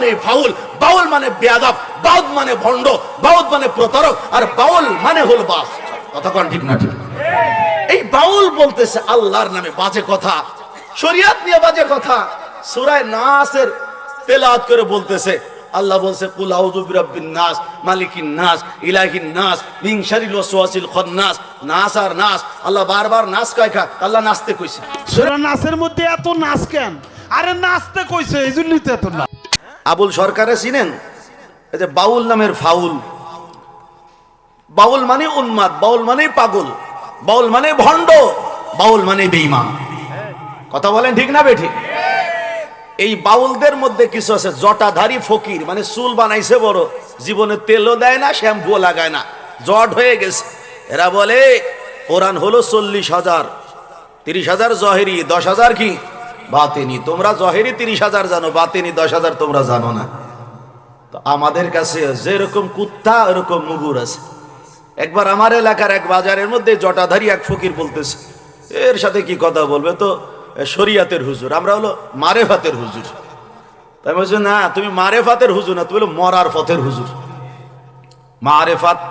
মানে ফাউল, বাউল মানে বেয়াদব, বাউদ মানে ভণ্ড, বাউদ মানে প্রতারক, আর বাউল মানে হল বাস। কথা কোন ঠিক না ঠিক? এই বাউল বলতেছে আল্লাহর নামে বাজে কথা, শরিয়ত নিয়ে বাজে কথা। সূরা নাসের তেলাওয়াত করে বলতেছে, আল্লাহ বলছে কুল আউযু বিরাব্বিন নাস, মালিকিন নাস, ইলাহিন নাস, মিন শারিল ওয়াসওয়াসিল খান্নাস। নাস আর নাস, আল্লাহ বারবার নাস কয় খা, আল্লাহ নাচতে কইছে। সূরা নাসের মধ্যে এত নাচ কেন? আরে নাচতে কইছে, এইজন্যই তো এত না। আবুল সরকারে চিনেন? এই যে বাউল নামের ফাউল, বাউল মানে উন্মাদ, বাউল মানে পাগল, বাউল মানে ভণ্ড, বাউল মানে বেঈমান। কথা বলেন ঠিক না বেঠিক? এই বাউলদের মধ্যে কিছু আছে জটাধারী ফকির, মানে চুল বানাইছে বড়, জীবনে তেলও দেয় না, শ্যাম্পুও লাগায় না, জট হয়ে গেছে। এরা বলে কোরআন হলো 40,000, 30,000 জহেরি, 10,000 কি বাতিনি। তোমরা জহেরি 30,000 জানো, বাতিনি 10,000 তোমরা জানো না। তো আমাদের কাছে যেরকম কুত্তা ওরকম মুগুর আছে। একবার আমার এলাকার এক বাজারের মধ্যে জটাধারী এক ফকির বলতেছে, এর সাথে কি কথা বলবে, তো শরিয়াতের হুজুর, আমরা হলো মারেফাতের হুজুর। তাই বলছে না, তুমি মারেফাতের হুজুর না, তুমি হলো মরার পথের হুজুর। মারেফাত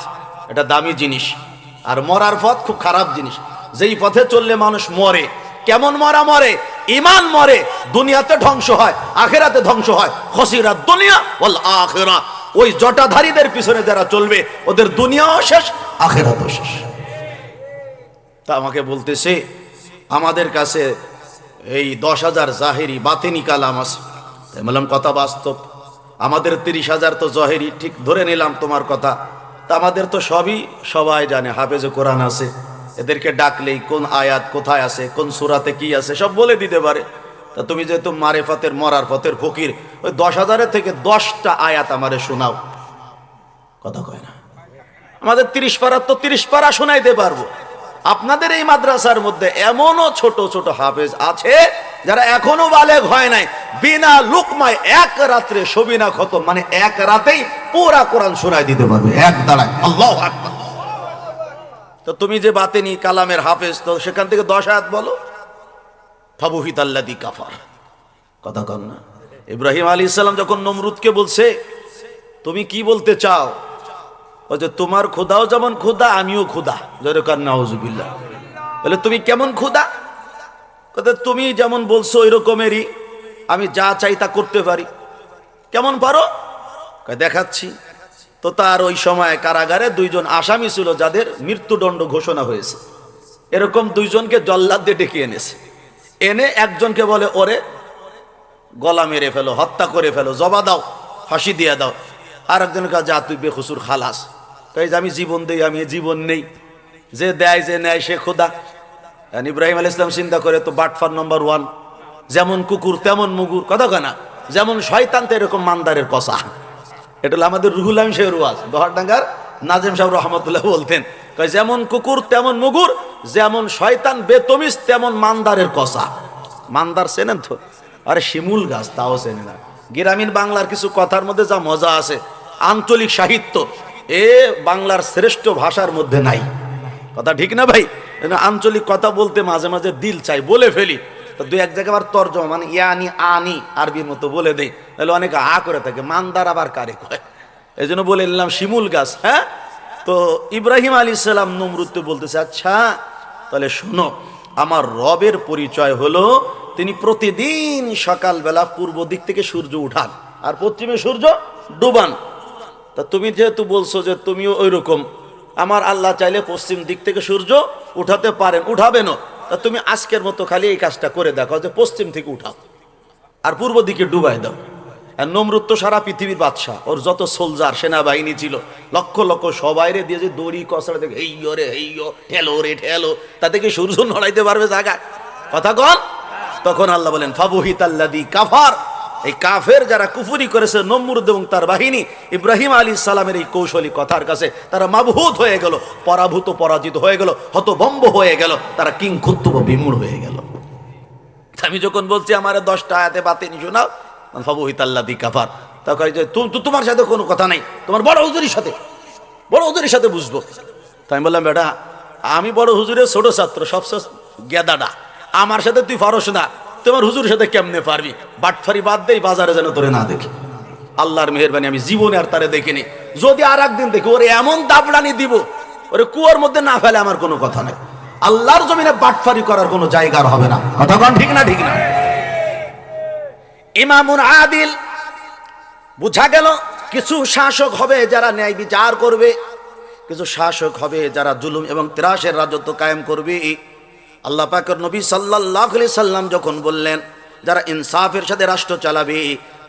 এটা দামি জিনিস, আর মরার পথ খুব খারাপ জিনিস। যেই পথে চললে মানুষ মরে, কেমন মরা মরে? ঈমান মরে, দুনিয়াতে ধ্বংস হয়, আখিরাতে ধ্বংস হয়। খসিরাত দুনিয়া ওয়াল আখিরা। ওই জটাধারীদের পিছনে যারা চলবে, ওদের দুনিয়াও শেষ, আখিরাতও শেষ। তা আমাকে বলতেছে আমাদের কাছে এই 10,000 জাহেরি বাতিনি কালাম আছে। তাই বললাম কথা বাস্তব, আমাদের 30,000 তো জহেরি, ঠিক ধরে নিলাম তোমার কথা। তা আমাদের তো সবই সবাই জানে, হাফেজে কোরআন আছে, এদেরকে ডাকলেই কোন আয়াত কোথায় আছে, কোন সূরাতে কি আছে সব বলে দিতে পারে। তা তুমি যেহেতু মারেফাতের মরার পথের ফকির, ওই 10,000 থেকে 10টা আয়াত আমারে শোনাও। কথা কয় না। আমাদের 30 পারা তো 30 পারা শোনাইতে পারবো। আপনাদের এই মাদ্রাসার মধ্যে এমনও ছোট ছোট হাফেজ আছে যারা এখনো বালেগ হয় নাই, বিনা লুকমায় এক রাত্রে সবিনা খতম, মানে এক রাতেই পুরা কোরআন শোনাই দিতে পারবে এক দাঁড়ায়। আল্লাহু আকবার। তো তুমি যে বাতিনি কালামের হাফেজ, তো সেখান থেকে 10 আয়াত বলো। ফাবুহিতাল্লাযী কাফার। কথা কন না। ইব্রাহিম আলাইহিস সালাম যখন নমরুদকে বলছে তুমি কি বলতে চাও, ও যে তোমার খোদাও যেমন খোদা, আমিও খোদা। জয়কার নাউজুবিল্লাহ। বলে তুমি কেমন খোদা? কথা তুমি যেমন বলছো ওই রকমেরই, আমি যা চাই তা করতে পারি। কেমন পারো? দেখাচ্ছি। তো তার ওই সময় কারাগারে 2 জন আসামি ছিল যাদের মৃত্যুদণ্ড ঘোষণা হয়েছে। এরকম 2 জনকে জল্লাদ দিয়ে ডেকে এনেছে। এনে একজনকে বলে ওরে গলা মেরে ফেলো, হত্যা করে ফেলো, জবা দাও, ফাঁসি দিয়ে দাও। আর একজনের কাছে যা তুই বেকসুর খালাস। তাই যে আমি জীবন দেই, আমি জীবন নেই, যে দেয় যে নেয় সে খোদা। ইব্রাহিম আলাইহিস সালাম চিন্তা করে তো বাটফার নম্বর 1, যেমন কুকুর তেমন মুগুর। কথা কয় না। যেমন শয়তান তো এরকম মান্দারের কষা। এটা হলো আমাদের রুহুল আমিন শের ওয়াজ, দোহারডাঙ্গার নাজেম সাহেব রহমতুল্লাহ বলতেন, কয় যেমন কুকুর তেমন মুগুর, যেমন শয়তান বেতমিজ তেমন মান্দারের কষা। মান্দার চেনেন তো? আরে শিমুল গাছ, তাও চেনে না। গ্রামীণ বাংলার কিছু কথার মধ্যে যা মজা আছে, আঞ্চলিক সাহিত্য এ বাংলার শ্রেষ্ঠ ভাষার মধ্যে নাই। কথা ঠিক না ভাই? আঞ্চলিক কথা বলতে মাঝে মাঝে দিল চাই, বলে ফেলি। তো 2-1 জায়গায় আবার তর্জমা, মানে ইয়ানি আনি আরবির মতো বলে দেই, তাহলে অনেকে আ করে থাকে, মান্দার আবার কারে কয়। এই জন্য বলে নিলাম শিমুল গাছ। হ্যাঁ, তো ইব্রাহিম আলাইহিস সালাম নমরুদকে বলতেছে, আচ্ছা তাহলে শোনো, আমার রবের পরিচয় হলো তিনি প্রতিদিন সকালবেলা পূর্ব দিক থেকে সূর্য উঠান আর পশ্চিমে সূর্য ডুবান। তা তুমি যেহেতু বলছো যে তুমিও ওই রকম, আমার আল্লাহ চাইলে পশ্চিম দিক থেকে সূর্য উঠাতে পারেন, উঠাবেনও। তা তুমি আজকের মতো খালি এই কাজটা করে দেখো যে পশ্চিম থেকে উঠাও আর পূর্ব দিকে ডুবাই দাও। আর নমরুদ তো সারা পৃথিবীর বাদশা, ওর যত সোলজার সেনাবাহিনী ছিল লক্ষ লক্ষ, সবাইরে দিয়ে যে দড়ি কসড়া দেখে এই রে এই ঠেলো রে ঠেলো, তাতে কি সূর্য নড়াইতে পারবে জায়গায়? কথা কন। তখন আল্লাহ বলেন ফাবুহিতাল্লাযী কাফার। এই কাফের যারা কুফরি করেছে, নমরুদ এবং তার বাহিনী, ইব্রাহিম আলাইহিস সালামের এই কৌশলী কথার কাছে তারা মাবহুত হয়ে গেল, পরাভূত পরাজিত হয়ে গেল, হতভম্ব হয়ে গেল, তারা কিংকুতুব বিমূঢ় হয়ে গেল। আমি যখন বলছি আমার 10টা আয়াতে বাতিনি শোনাও, ফাবুহিতাল্লাযী কাফার, তখন যে তোমার সাথে কোনো কথা নাই, তোমার বড় হুজুরের সাথে, বড় হুজুরের সাথে বুঝবো। তাই আমি বললাম, বেটা আমি বড় হুজুরের ছোট ছাত্র, সবচেয়ে গেদাডা, আমার সাথে তুই পারস না, তোমার হুজুরের সাথে কেমনে পারবি? বাটফারি বাদ দেই, বাজারে যেন তোরে না দেখি। আল্লাহর মেহেরবানি আমি জীবনে আর তারে দেখিনি। যদি আর একদিন দেখি ওরে এমন দাবড়ানি দিব, ওরে কুয়ার মধ্যে না ফেলে আমার কোনো কথা নেই। আল্লাহর জমিনে বাটফারি করার কোনো জায়গা হবে না। কথা কোন ঠিক না? ঠিক না? ইমামুন আদিল, বুঝা গেল কিছু শাসক হবে যারা ন্যায় বিচার করবে, কিছু শাসক হবে যারা জুলুম এবং ত্রাসের রাজত্ব কায়েম করবে। আল্লাহ পাকের নবী সাল্লাল্লাহু আলাইহি সাল্লাম যখন বললেন যারা ইনসাফের সাথে রাষ্ট্র চালাবে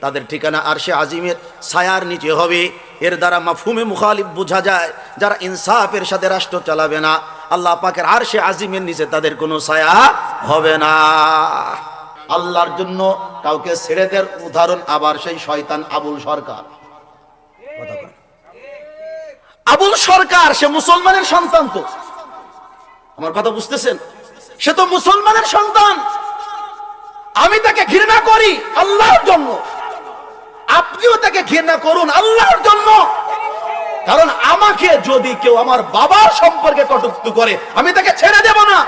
তাদের ঠিকানা আরশে আজিমের ছায়ার নিচে হবে, এর দ্বারা মাফহুমে মুখালিফ বোঝা যায় যারা ইনসাফের সাথে রাষ্ট্র চালাবে না আল্লাহ পাকের আরশে আজিমের নিচে তাদের কোনো ছায়া হবে না। আল্লাহর জন্য কাউকে ছেড়ে দেওয়ার উদাহরণ আবার সেই শয়তান আবুল সরকার। আবুল সরকার সে মুসলমানের সন্তান, তো আমার কথা বুঝতেছেন? সে তো মুসলমানের সন্তান। আমি তাকে ঘৃণা করি আল্লাহর জন্য, আপনিও তাকে ঘৃণা করুন আল্লাহর জন্য। কারণ আমাকে যদি কেউ আমার বাবার সম্পর্কে কটূক্তি করে আমি তাকে ছেড়ে দেব না।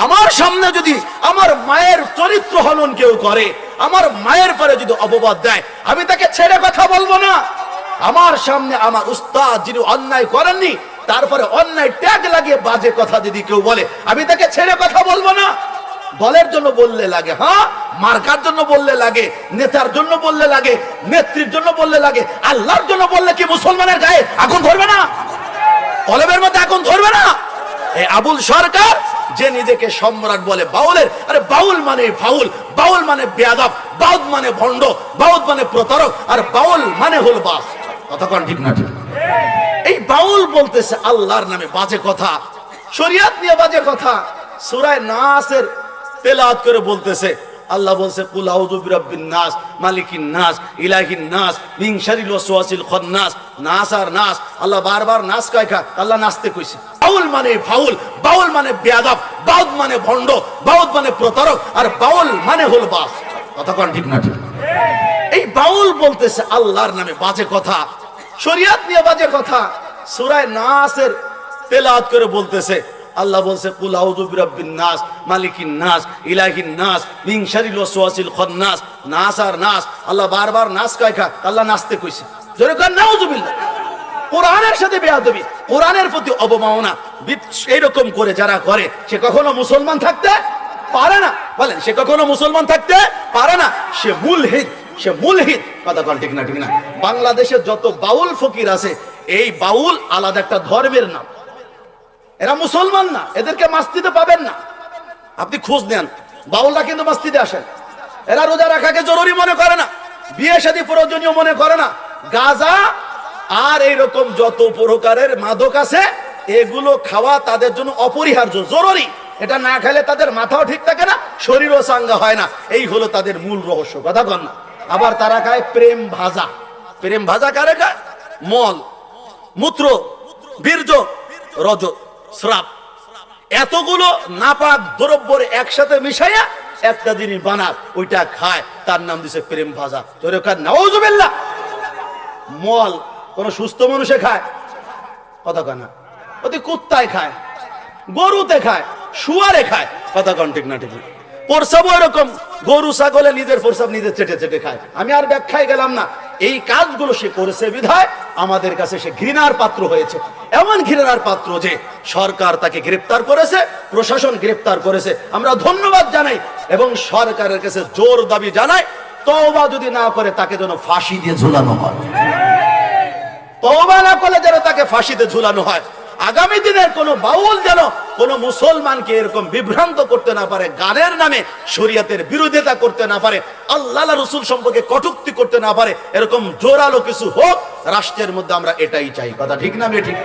আমার সামনে যদি আমার মায়ের চরিত্র হনন কেউ করে, আমার মায়ের পরে যদি অপবাদ দেয় আমি তাকে ছেড়ে কথা বলবো না। আমার সামনে আমার উস্তাদ যিনি অন্যায় করেননি তারপরে অন্যায় ট্যাগ লাগিয়ে বাজে কথা যদি কেউ বলে আমি তাকে ছেড়ে কথা বলবো না। দলের জন্য বললে লাগে, হ্যাঁ, মার্কার জন্য বললে লাগে, নেতার জন্য বললে লাগে, নেত্রীর জন্য বললে লাগে, আল্লাহর জন্য বললে কি মুসলমানের গায়ে আগুন ধরবে না? কলবের মধ্যে আগুন ধরবে না? এই আবুল সরকার যে নিজেকে সম্রাট বলে বাউলের, আরে বাউল মানে ফাউল, বাউল মানে বেয়াদব, বাউল মানে ভণ্ড, বাউল মানে প্রতারক, আর বাউল মানে হল বাস। কতক্ষণ ঠিক না? ঠিক। এই বাউল বলতেছে আল্লাহর নামে বাজে কথা, শরিয়ত নিয়ে বাজে কথা। সূরা নাসের তেলাওয়াত করে বলতেছে, আল্লাহ বলছে কুল আউযু বিরাব্বিন নাস মালিকিন নাস ইলাহিন নাস মিন শারিল ওয়াসওয়াসিল খান্নাস। নাস আর নাস, আল্লাহ বারবার নাস কয় কা, আল্লাহ নাচতে কইছে। বাউল মানে ফাউল, বাউল মানে বেয়াদব, বাউল মানে ভণ্ড, বাউল মানে প্রতারক, আর বাউল মানে হল বাস। কতক্ষণ ঠিক না? ঠিক। এই বাউল বলতেছে আল্লাহর নামে বাজে কথা, শরিয়ত নিয়ে বাজে কথা। সূরা নাসের তেলাওয়াত করে বলতেছে, আল্লাহ বলছে কুল আউযু বিরাব্বিন নাস মালিকিন নাস ইলাহিন নাস মিন শারিল ওয়াসওয়াসিল খান্নাস। নাস আর নাস, আল্লাহ বারবার নাস কয় কা, আল্লাহ নাচতে কইছে। জোরে কর নাউযুবিল্লাহ। কোরআনের সাথে বেয়াদবি, কোরআনের প্রতি অবমাননা এইরকম করে যারা করে সে কখনো মুসলমান থাকতে পারে না। বলেন, সে কখনো মুসলমান থাকতে পারে না, সে মুলহিদ, সে মুলহিদ। কথা বল ঠিক না? ঠিক না? বাংলাদেশে যত বাউল ফকির আছে এই বাউল আলাদা একটা ধর্মের নাম, এরা মুসলমান না, এদেরকে মাস্তিতে পাবেন না। আপনি খোঁজ নেন, বাউলরা কিন্তু মাস্তিতে আসেন। এরা রোজা রাখাকে জরুরি মনে করে না, বিয়ে শাদী প্রয়োজনীয় মনে করে না, গাঁজা আর এইরকম যত প্রকারের মাদক আছে এগুলো খাওয়া তাদের জন্য অপরিহার্য, জরুরি। এটা না খেলে তাদের মাথাও ঠিক থাকে না, শরীরও চাঙ্গা হয় না। এই হলো তাদের মূল রহস্য। কথা কন না? আবার তারা খায় প্রেম ভাজা। প্রেম ভাজা কারে খায়? মল, মূত্র, বীর্য, রজত, শ্রাপ, এতগুলো নাপাক দ্রব্যের একসাথে মিশাইয়া একটা জিনিস বানায়, ওইটা খায়, তার নাম দিছে প্রেম ভাজা। তোর নাউযুবিল্লাহ। মল কোন সুস্থ মানুষে খায়? কথা কয় না? ওতে কুত্তায় খায়, গরুতে খায়, শুয়ারে খায়। কথা কন ঠিক না? ঠিক না? প্রসাব এরকম, গরু ছাগলে নিজের প্রসাব নিজে চেটে চেটে খায়। আমি আর ব্যাখ্যায় গেলাম না। এই কাজগুলো সে করেছে বিধায় আমাদের কাছে সে ঘৃণার পাত্র হয়েছে। এমন ঘৃণার পাত্র যে সরকার তাকে গ্রেফতার করেছে, প্রশাসন গ্রেফতার করেছে। আমরা ধন্যবাদ জানাই এবং সরকারের কাছে জোর দাবি জানাই, তওবা যদি না করে তাকে যেন ফাঁসি দিয়ে ঝুলানো হয়। তওবা না করলে যেন তাকে ফাঁসিতে ঝুলানো হয়। আগামী দিনের কোন বাউল যেন কোন মুসলমানকে এরকম বিভ্রান্ত করতে না পারে, গানের নামে শরীয়তের বিরোধিতা করতে না পারে, আল্লাহ রাসূল সম্পর্কে কটূক্তি করতে না পারে, এরকম জোরালো কিছু হোক রাষ্ট্রের মধ্যে। আমরা এটাই চাই। কথা ঠিক না? ঠিক।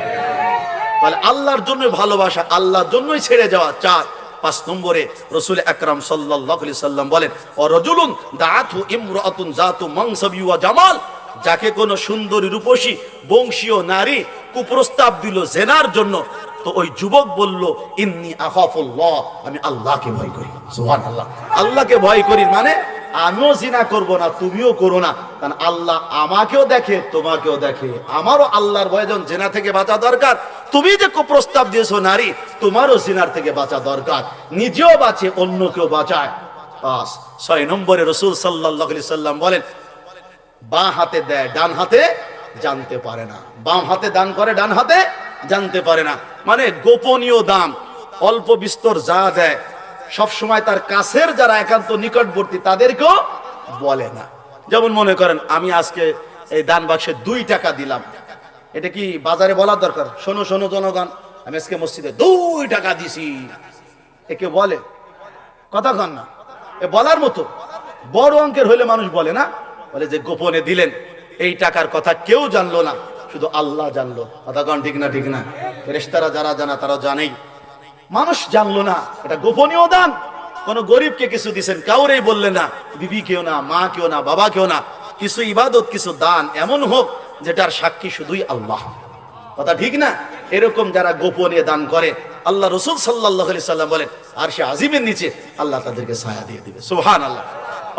তাহলে আল্লাহর জন্য ভালোবাসা, আল্লাহর জন্যই ছেড়ে যাওয়া। 4 5 নম্বরে রাসূল আকরাম সাল্লাল্লাহু আলাইহি সাল্লাম বলেন, ও রাজুলুন দাআতু ইমরাতুন যাতু মানসাবি ওয়া জামাল। যাকে কোন সুন্দরী রূপসী বংশীয় নারী কুপ্রস্তাব দিল জেনার জন্য, তো ওই যুবক বলল, ইন্নী আখাফুল্লাহ, আমি আল্লাহকে ভয় করি। সুবহানাল্লাহ। আল্লাহকে ভয় করি মানে আমিও জিনা করব না, তুমিও করো না, কারণ আল্লাহ আমাকেও দেখে, তোমাকেও দেখে। আমারও আল্লাহর ভয়ে যখন জেনা থেকে বাঁচা দরকার, তুমি যে কুপ্রস্তাব দিয়েছো নারী, তোমারও জিনার থেকে বাঁচা দরকার। নিজেও বাঁচে, অন্যকেও বাঁচায়। 6 নম্বরে রাসূল সাল্লাল্লাহু আলাইহি সাল্লাম বলেন, বাঁ হাতে দেয়, ডান হাতে জানতে পারে না। বাম হাতে দান করে, ডান হাতে জানতে পারে না। মানে গোপনীয় দান, অল্প বিস্তর যা দেয় সব সময় তার কাছের যারা একান্ত নিকটবর্তী তাদেরকেও বলে না। যেমন মনে করেন আমি আজকে এই দান বাক্সে 2 টাকা দিলাম, এটা কি বাজারে বলার দরকার? শোনো শোনো জনগণ, আমি আজকে মসজিদে 2 টাকা দিছি, একে বলে? কথা কন না, এ বলার মতো? বড় অঙ্কের হইলে মানুষ বলে না, বলে যে গোপনে দিলেন, এই টাকার কথা কেউ জানলো না, শুধু আল্লাহ জানলো। কথা কন ঠিক না? ঠিক না? ফেরেশতারা যারা জানা তারা জানেই, মানুষ জানলো না, এটা গোপনীয় দান। কোন গরিবকে কিছু দিছেন, কাউরেই বললেন না, বিবি কেউ না, মা কেউ না, বাবা কেউ না। কিছু ইবাদত, কিছু দান এমন হোক যেটার সাক্ষী শুধুই আল্লাহ। কথা ঠিক না? এরকম যারা গোপনে দান করে, আল্লাহ রাসূল সাল্লাল্লাহু আলাইহি সাল্লাম বলেন আরশে আজিমের নিচে আল্লাহ তাদেরকে ছায়া দিয়ে দিবে। সুবহানাল্লাহ।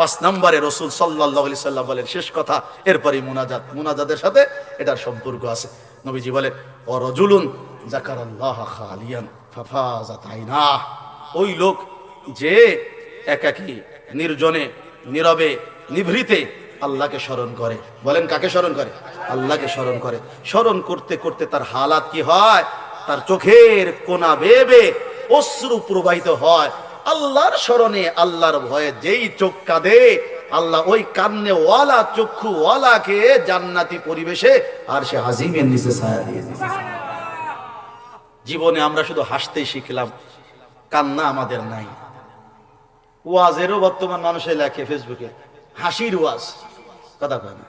5 নম্বরে রাসূল সাল্লাল্লাহু আলাইহি সাল্লাম বলেন, শেষ কথা, এরপরই মুনাজাত। মুনাজাতের সাথে এটার সম্পর্ক আছে। নবীজি বলেন, ও রাজুলুন যাকারাল্লাহ খালিয়ান ফাফাজাত আইনাহ, ওই লোক যে একাকী, নির্জনে, নীরবে, নিভৃতে আল্লাহকে স্মরণ করে। বলেন কাকে স্মরণ করে? আল্লাহকে স্মরণ করে। স্মরণ করতে করতে তার হালাত কি হয়? তার চোখের কোনা বেয়ে বেয়ে অশ্রু প্রবাহিত হয়। আল্লাহর স্মরণে, আল্লাহর ভয়ে যেই চোখ কাঁদে, আল্লাহ ওই কান্নে ওয়ালা চক্ষু ওয়ালাকে জান্নাতি পরিবেশে আর সে আজিমের নিচে ছায়া দিয়ে দিয়েছে। জীবনে আমরা শুধু হাসতেই শিখলাম, কান্না আমাদের নাই। ওয়াজেরও বর্তমান মানুষে লেখে ফেসবুকে হাসির ওয়াজ। কথা কয় না?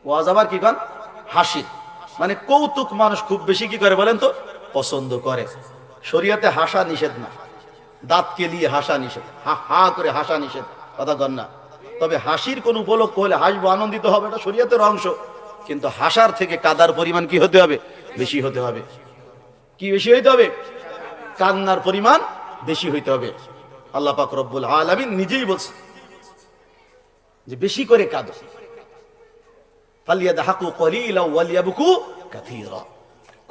ওয়াজ আবার কি কন? হাসির। মানে কৌতুক মানুষ খুব বেশি কি করে বলেন তো? পছন্দ করে। শরীয়তে হাসা নিষেধ না, দাঁত কেলিয়ে হাসা নিষেধ, হা হা করে হাসা নিষেধ। কথা কন না? তবে হাসির কোন উপলক্ষ হলে হাসবো, আনন্দিত হবে, এটা শরীয়তের অংশ। কিন্তু হাসার থেকে কাদার পরিমাণ কি হতে হবে? বেশি হতে হবে। কি বেশি হইতে হবে? কান্নার পরিমাণ বেশি হইতে হবে। আল্লাহ পাক রব্বুল আলামিন নিজেই বলছেন যে বেশি করে কাঁদো। ফালিয়াদহাকু কলিলা ওয়ালিয়াবকু কাসীরা।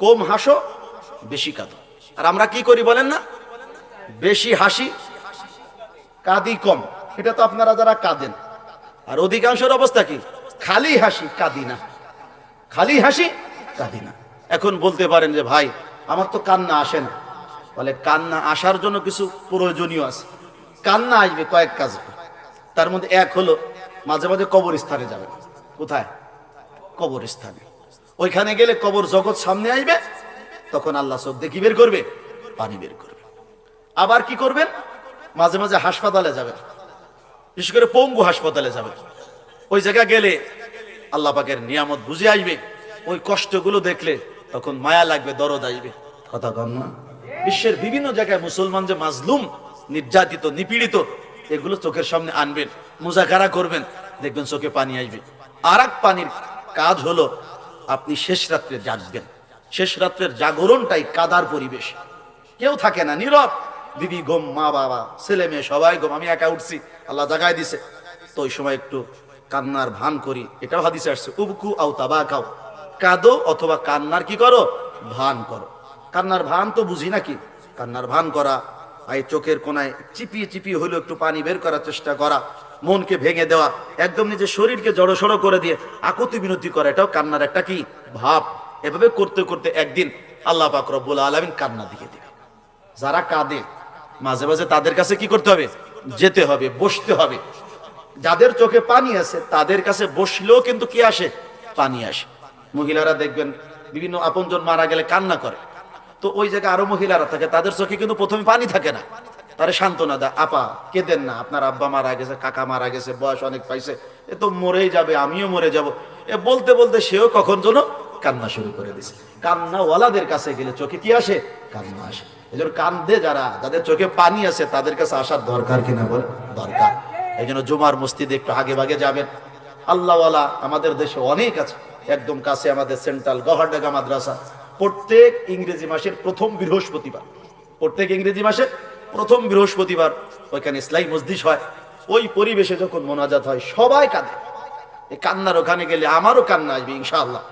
কম হাসো, বেশি কাঁদো। আর আমরা কি করি বলেন না? বেশি হাসি, কাঁদি কম। এটা তো আপনারা যারা কাঁদেন। আর অধিকাংশের অবস্থা কি? খালি হাসি, কাঁদি না। খালি হাসি, কাঁদি না। এখন বলতে পারেন যে ভাই আমার তো কান্না আসে না। বলে কান্না আসার জন্য কিছু প্রয়োজনীয় আছে। কান্না আসবে কয়েক কাজ, তার মধ্যে এক হলো মাঝে মাঝে কবরস্থানে যাবে। কোথায়? কবরস্থানে। ওইখানে গেলে কবর জগৎ সামনে আসবে, তখন আল্লাহ চোখ দেখি বের করবে, পানি বের করবে। আবার কি করবেন? মাঝে মাঝে হাসপাতালে যাবেন, বিশেষ করে পঙ্গু হাসপাতালে যাবেন। ওই জায়গা গেলে আল্লাহ পাকের নিয়ামত বুঝে আসবে। ওই কষ্টগুলো দেখলে তখন মায়া লাগবে, দরদ আসবে। কথা কন না? বিশ্বের বিভিন্ন জায়গায় মুসলমান যে মাজলুম, নির্যাতিত, নিপীড়িত, এগুলো চোখের সামনে আনবেন, মুজাকারা করবেন, দেখবেন চোখে পানি আসবে। আর এক পানির কাজ হলো আপনি শেষ রাত্রে জাগবেন। শেষ রাত্রের জাগরণটাই কাদার পরিবেশ। কেউ থাকে না, নীরব। বিবি ঘুম, মা বাবা, ছেলে মেয়ে সবাই ঘুম, আমি একা উঠছি, আল্লাহ জাগায় দিছে। তো ওই সময় একটু কান্নার ভান করি। এটাও হাদিসে আসছে, উবকু আও তাবাকাও, কাঁদো অথবা কান্নার কি করো? ভান করো। কান্নার ভান তো বুঝি নাকি? কান্নার ভান করা, এই চোখের কোনায় চিপিয়ে চিপিয়ে হইলো একটু পানি বের করার চেষ্টা করা, মনকে ভেঙে দেওয়া, একদম নিজের শরীরকে জড়সড় করে দিয়ে আকুতি বিনতি করা, এটাও কান্নার একটা কি ভাব। এভাবে করতে করতে একদিন আল্লাহ পাক রব্বুল আলামিন কান্না দিয়ে দিবে। যারা কাঁদে মাঝে মাঝে তাদের কাছে কি করতে হবে? যেতে হবে, বসতে হবে। যাদের চোখে পানি আছে তাদের কাছে বসলেও কিন্তু কি আসে? পানি আসে। মহিলারা দেখবেন বিভিন্ন আপনজন মারা গেলে কান্না করে, তো ওই জায়গায় আরো মহিলারা থাকে, তাদের চোখে কিন্তু প্রথমে পানি থাকে না। তারা সান্ত্বনা দেয়, আপা কেঁদেন না, আপনার আব্বা মারা গেছে, কাকা মারা গেছে, বয়স অনেক পাইছে, এ তো মরেই যাবে, আমিও মরে যাব। এ বলতে বলতে সেও কখন যেন কান্না শুরু করে দিছে। কান্নাওয়ালাদের কাছে গেলে চোখে কি আসে? কান্না আসে। এই জন্য কান্দে যারা, যাদের চোখে পানি আছে তাদের কাছে আসার দরকার কিনা? বলে দরকার। এই জন্য জুমার মসজিদে একটু আগে ভাগে যাবেন। আল্লাহওয়ালা আমাদের দেশে অনেক আছে। একদম কাছে আমাদের সেন্ট্রাল গহরডাঙ্গা মাদ্রাসা, প্রত্যেক ইংরেজি মাসের প্রথম বৃহস্পতিবার, প্রত্যেক ইংরেজি মাসের প্রথম বৃহস্পতিবার ওইখানে ইসলামী মজলিস হয়। ওই পরিবেশে যখন মোনাজাত হয় সবাই কাঁদে। এই কান্নার ওখানে গেলে আমারও কান্না আসবে ইনশাআল্লাহ,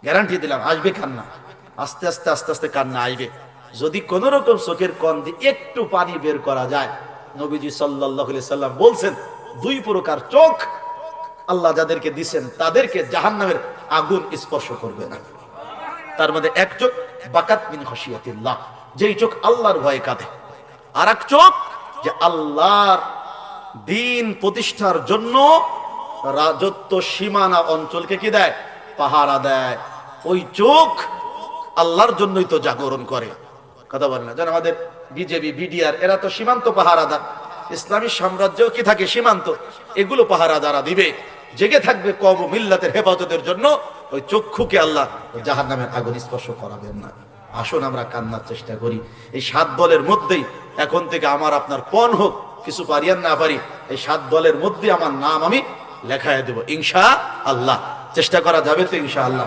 গ্যারান্টি দিলাম, আসবে কান্না। আস্তে আস্তে আস্তে আস্তে কান্না আসবে। যদি কোন রকম চোখের কোণ দিয়ে একটু পানি বের করা যায়, নবীজি সাল্লাল্লাহু আলাইহি সাল্লাম বলছেন 2 প্রকার চোখ আল্লাহ যাদেরকে দিছেন তাদেরকে জাহান্নামের আগুন স্পর্শ করবে না। তার মধ্যে এক চোখ বাকাত মিন খাশিয়াতিল্লাহ, যেই চোখ আল্লাহর ভয়ে কাঁদে। আর এক চোখ যে আল্লাহর দিন প্রতিষ্ঠার জন্য রাজত্ব সীমানা অঞ্চলকে কি দেয়, পাহারা দেয়। ওই চোখ আল্লাহর জন্যই তো জাগরণ করে। কথা বলে না, যেন আমাদের বিজেপি বিডিআর এরা তো সীমান্ত পাহারাদার, ইসলামী সাম্রাজ্যও কি থাকে সীমান্ত, এগুলো পাহারাদারা দিবে, জেগে থাকবে কওম ও মিল্লাতের হেফাজতের জন্য। ওই চক্ষুকে আল্লাহ জাহান্নামের আগুন স্পর্শ করাবেন না। আসুন আমরা কান্নার চেষ্টা করি। এই 7 দলের মধ্যেই এখন থেকে আমার আপনার পণ হোক, কিছু পারি আর না পারি, এই 7 দলের মধ্যে আমার নাম আমি লেখায় দেব ইনশাআল্লাহ। চেষ্টা করা যাবে তো ইনশাআল্লাহ।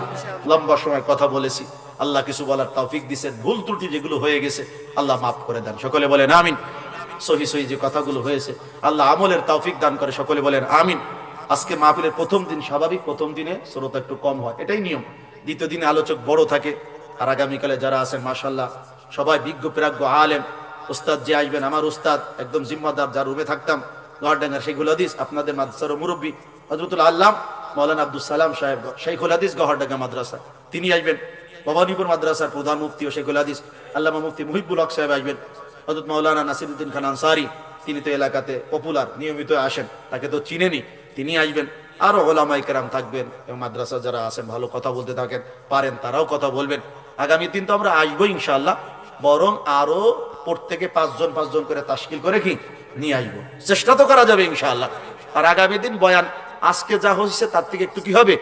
লম্বা সময় কথা বলেছি, আল্লাহ কিছু বলার তৌফিক দিয়েছেন। ভুল ত্রুটি যেগুলো হয়ে গেছে আল্লাহ মাফ করে দেন, সকলে বলেন আমিন। সহি সহি যে কথাগুলো হয়েছে আল্লাহ আমলের তৌফিক দান করে, সকলে বলেন আমিন। আজকে মাহফিলের প্রথম দিন, স্বাভাবিক প্রথম দিনে শ্রোতা একটু কম হয়, এটাই নিয়ম। দ্বিতীয় দিনে আলোচক বড় থাকে। আর আগামীকালে যারা আছেন মাশাআল্লাহ সবাই বিজ্ঞ প্রাজ্ঞ আলেম। উস্তাদ যে আসবেন, আমার উস্তাদ একদম জিম্মাদার, যার রুমে থাকতাম গহরডাঙ্গার শেখুল হাদিস, আপনাদের মাদ্রাসার মুরব্বী হযরতুল আল্লাম মাওলানা আব্দুল সালাম সাহেব শেখুল হাদিস গহরডাঙ্গা মাদ্রাসা, তিনি আসবেন। ভবানীপুর মাদ্রাসার প্রধান মুফতি ও শেখুল হাদিস আল্লামা মুফতি মুহিবুল হক সাহেব আসবেন। হযরত মাওলানা নাসিরউদ্দিন খান আনসারী, তিনি তো এলাকাতে পপুলার, নিয়মিত আসেন, তাকে তো চিনেনি, তিনি আসবেন। আরো ওলামায়ে কেরাম থাকবেন এবং মাদ্রাসা যারা আছেন ভালো কথা বলতে থাকেন পারেন, তারাও কথা বলবেন। আগামী দিন তো আমরা আসবো ইনশাআল্লাহ, বরং আরো প্রত্যেকে 5 জন করে তাশকিল করে কি নিয়ে আসবো, চেষ্টা তো করা যাবে ইনশাআল্লাহ। আর আগামী দিন বয়ান আজকে যা হয়েছে তার থেকে একটু কি হবে,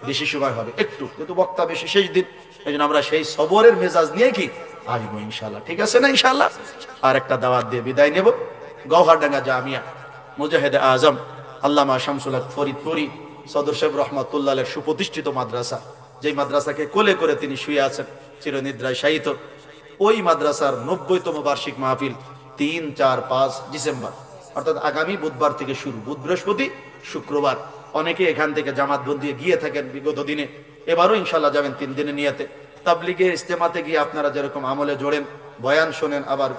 বেশি সময় হবে একটু, কিন্তু বক্তা বেশি শেষ দিন, এই জন্য আমরা সেই সবরের মেজাজ নিয়ে কি আসবো ইনশাআল্লাহ। ঠিক আছে না ইনশাআল্লাহ? আর একটা দাওয়াত দিয়ে বিদায় নেব। গওহরডাঙ্গা জামিয়া মুজাহিদে আজম আল্লামা শামসুল হক ফরিদপুরি সদর সাহেব রহমাতুল্লাহ আলাইহির সুপ্রতিষ্ঠিত মাদ্রাসা, যেই মাদ্রাসাকে কোলে করে তিনি শুয়ে আছেন চিরনিদ্রায় শায়িত, ওই মাদ্রাসার 90তম বার্ষিক মাহফিল 3, 4, 5 ডিসেম্বর, অর্থাৎ আগামী বুধবার থেকে শুরু, বুধ বৃহস্পতি শুক্রবার। অনেকে এখান থেকে জামাতবন্দি গিয়ে থাকেন বিগত দিনে, এবারও ইনশাআল্লাহ যাবেন 3 দিনের নিয়াতে। তাবলিগের ইজতেমাতে গিয়ে আপনারা যেরকম আমলে জোড়েন, বয়ান শোনেন, আবার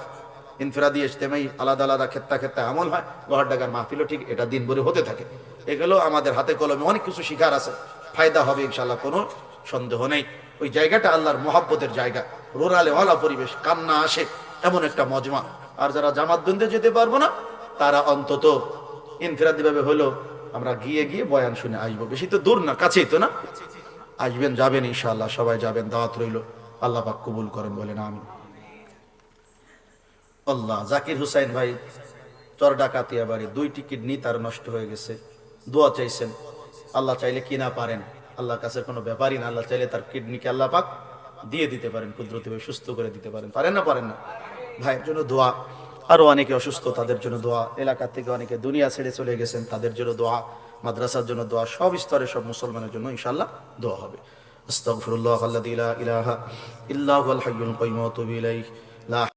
ইনফিরাদি ইজতেমাই আলাদা আলাদা ক্ষেত্রে আমল হয়, গহরডাঙ্গার মাহফিলও ঠিক এটা দিনভরে হতে থাকে। এগুলো আমাদের হাতে কলমে অনেক কিছু শিখার আছে, ফায়দা হবে ইনশাআল্লাহ, কোনো সন্দেহ নেই। ওই জায়গাটা আল্লাহর মহব্বতের জায়গা, রোরালে ওয়ালা পরিবেশ, কান্না আসে এমন একটা মজমা। আর যারা জামাতবন্দে যেতে পারবো না, তারা অন্তত ইনফিরাদি ভাবে হলো আমরা গিয়ে বয়ান শুনে আসবো। বেশি তো দূর না, কাছেই তো না, আসবেন যাবেন ইনশাআল্লাহ, সবাই যাবেন, দাওয়াত রইল। আল্লাহ পাক কবুল করেন, বলেন আমিন। আল্লাহ জাকির হুসাইন ভাই চর ডাকাতিয়া বাড়ি, 2টি কিডনি তার নষ্ট হয়ে গেছে, দোয়া চাইছেন। আল্লাহ চাইলে কি না পারেন, আল্লাহর কাছে কোনো ব্যাপারই না। আল্লাহ চাইলে তার কিডনিকে আল্লাহ পাক দিয়ে দিতে পারেন, কুদরতিভাবে সুস্থ করে দিতে পারেন। পারেন না? পারেন না? ভাইয়ের জন্য দোয়া। আরো অনেকে অসুস্থ, তাদের জন্য দোয়া। এলাকা থেকে অনেকে দুনিয়া ছেড়ে চলে গেছেন, তাদের জন্য দোয়া। মাদ্রাসার জন্য দোয়া। সব স্তরে সব মুসলমানের জন্য ইনশাআল্লাহ দোয়া হবে। আস্তাগফিরুল্লাহ আল্লাযী লা ইলাহা ইল্লা হুয়াল হাইয়ুল কাইয়্যুম ওয়া আতুবু ইলাইহি।